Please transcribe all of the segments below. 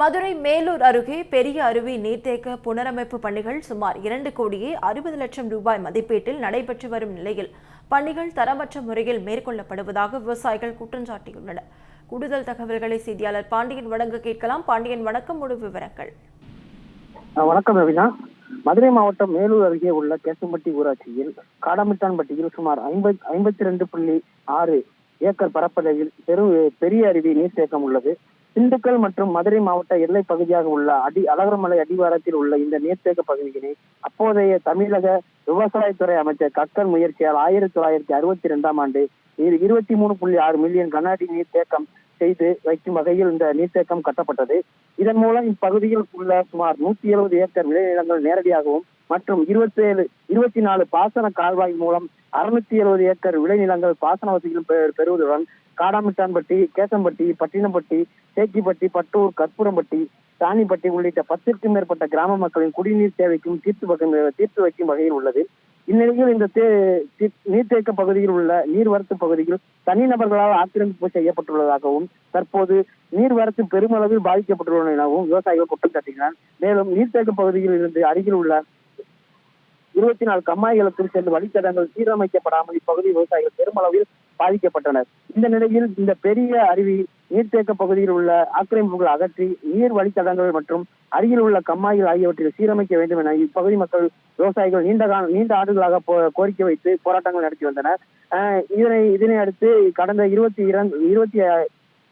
மதுரை மேலூர் அருகே பெரிய அருவி நீர்த்தேக்க புனரமைப்பு பணிகள் சுமார் 2,60,00,000 ரூபாய் மதிப்பீட்டில் நடைபெற்று வரும் நிலையில் பணிகள் தரமற்ற முறையில் மேற்கொள்ளப்படுவதாக விவசாயிகள் குற்றம் சாட்டியுள்ளனர். கூடுதல் தகவல்களை செய்தியாளர் பாண்டியன் வழங்க கேட்கலாம். பாண்டியன், வணக்கம். முழு விவரங்கள். வணக்கம் ரவினா. மதுரை மாவட்டம் மேலூர் அருகே உள்ள கேசம்பட்டி ஊராட்சியில் காடமிட்டான்பட்டியில் சுமார் 52.6 ஏக்கர் பரப்பளவில் பெரிய அருவி நீர்த்தேக்கம் உள்ளது. திண்டுக்கல் மற்றும் மதுரை மாவட்ட எல்லை பகுதியாக உள்ள அழகர்மலை அடிவாரத்தில் உள்ள இந்த நீர்த்தேக்க பகுதியினை அப்போதைய தமிழக விவசாயத்துறை அமைச்சர் கக்கன் முயற்சியால் 1962ஆம் ஆண்டு 23.6 மில்லியன் கன அடி நீர்த்தேக்கம் செய்து வைக்கும் வகையில் இந்த நீர்த்தேக்கம் கட்டப்பட்டது. இதன் மூலம் இப்பகுதியில் உள்ள சுமார் 170 ஏக்கர் விளைநிலங்கள் நேரடியாகவும் மற்றும் 24 பாசன கால்வாய் மூலம் 670 ஏக்கர் விளைநிலங்கள் பாசன வசதிகளும் பெறுவதுடன் காடாமிட்டான்பட்டி, கேசம்பட்டி, பட்டினப்பட்டி, சேக்கிப்பட்டி, பட்டூர், கற்பூரம்பட்டி, சாணிப்பட்டி உள்ளிட்ட 10க்கும் மேற்பட்ட கிராம மக்களின் குடிநீர் தேவைக்கும் தீர்த்து வைக்கும் வகையில் உள்ளது. இந்நிலையில் இந்த நீர்த்தேக்க பகுதியில் உள்ள நீர்வரத்து பகுதியில் தனிநபர்களால் ஆக்கிரமிப்பு செய்யப்பட்டுள்ளதாகவும் தற்போது நீர்வரத்து பெருமளவில் பாதிக்கப்பட்டுள்ளன எனவும் விவசாயிகள் குற்றம் சாட்டினர். மேலும் நீர்த்தேக்க பகுதியில் இருந்து அருகில் உள்ள 24 கம்மாய்களுக்கும் சென்று வழித்தடங்கள் சீரமைக்கப்படாமல் இப்பகுதி விவசாயிகள் பெருமளவில் பாதிக்கப்பட்டனர். இந்த நிலையில் இந்த பெரிய அருவி நீர்த்தேக்க பகுதியில் உள்ள ஆக்கிரமிப்புகள் அகற்றி நீர் வழித்தடங்கள் மற்றும் அருகில் உள்ள கம்மாய்கள் ஆகியவற்றில் சீரமைக்க வேண்டும் என இப்பகுதி மக்கள் விவசாயிகள் நீண்ட ஆண்டுகளாக கோரிக்கை வைத்து போராட்டங்கள் நடத்தி வந்தனர். இதனை அடுத்து கடந்த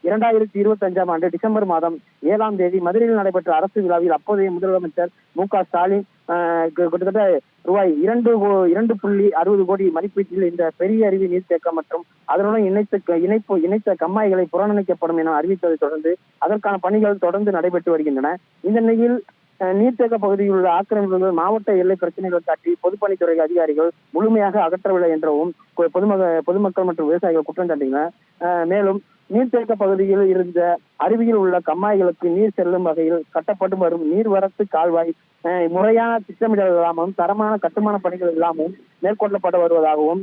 2025ஆம் ஆண்டு டிசம்பர் மாதம் 7ஆம் தேதி மதுரையில் நடைபெற்ற அரசு விழாவில் அப்போதைய முதலமைச்சர் மு.க. ஸ்டாலின் கிட்டத்தட்ட ரூபாய் 2.60 கோடி மதிப்பீட்டில் இந்த பெரிய அருவி நீர்த்தேக்கம் மற்றும் அதனுடன் இணைத்த கம்மாய்களை புறக்கணிக்கப்படும் என அறிவித்ததை தொடர்ந்து அதற்கான பணிகள் தொடர்ந்து நடைபெற்று வருகின்றன. இந்த நிலையில் நீர்த்தேக்க பகுதியில் உள்ள ஆக்கிரமிப்புகள் மாவட்ட எல்லை பிரச்சனைகள் காட்டி பொதுப்பணித்துறை அதிகாரிகள் முழுமையாக அகற்றவில்லை என்றவும் பொதுமக்கள் மற்றும் விவசாயிகள் குற்றம் சாட்டினர். மேலும் நீர்த்தேக்க பகுதியில் இருந்த அருவியில் உள்ள கம்மாய்களுக்கு நீர் செல்லும் வகையில் கட்டப்பட்டு வரும் நீர்வரத்து கால்வாய் முறையான திட்டமிடல் இல்லாமலும் தரமான கட்டுமான பணிகள் இல்லாமலும் மேற்கொள்ளப்பட்டு வருவதாகவும்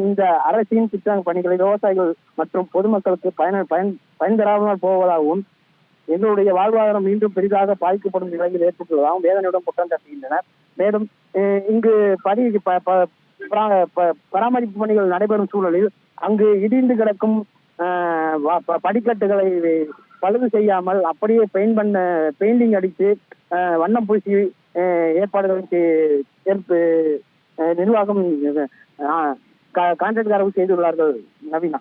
இந்த அரசின் திட்ட பணிகளை விவசாயிகள் மற்றும் பொதுமக்களுக்கு பயன் தராமல் போவதாகவும் எங்களுடைய வாழ்வாதாரம் மீண்டும் பெரிதாக பாதிக்கப்படும் நிலையில் ஏற்பட்டுள்ளதாகவும் வேதனையுடன் குற்றம் சாட்டுகின்றனர். மேலும் இங்கு பராமரிப்பு பணிகள் நடைபெறும் சூழலில் அங்கு இடிந்து கிடக்கும் படிக்கட்டுகளை பழுது செய்யாமல் அப்படியே பெயிண்டிங் அடித்து வண்ணம் பூசி ஏற்பாடுகளை நிர்வாகம் கான்ட்ராக்டர்கள் செய்துள்ளார்கள். நவீனா,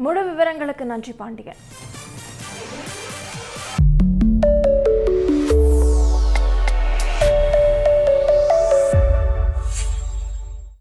முழு விவரங்களுக்கு நன்றி பாண்டியன்.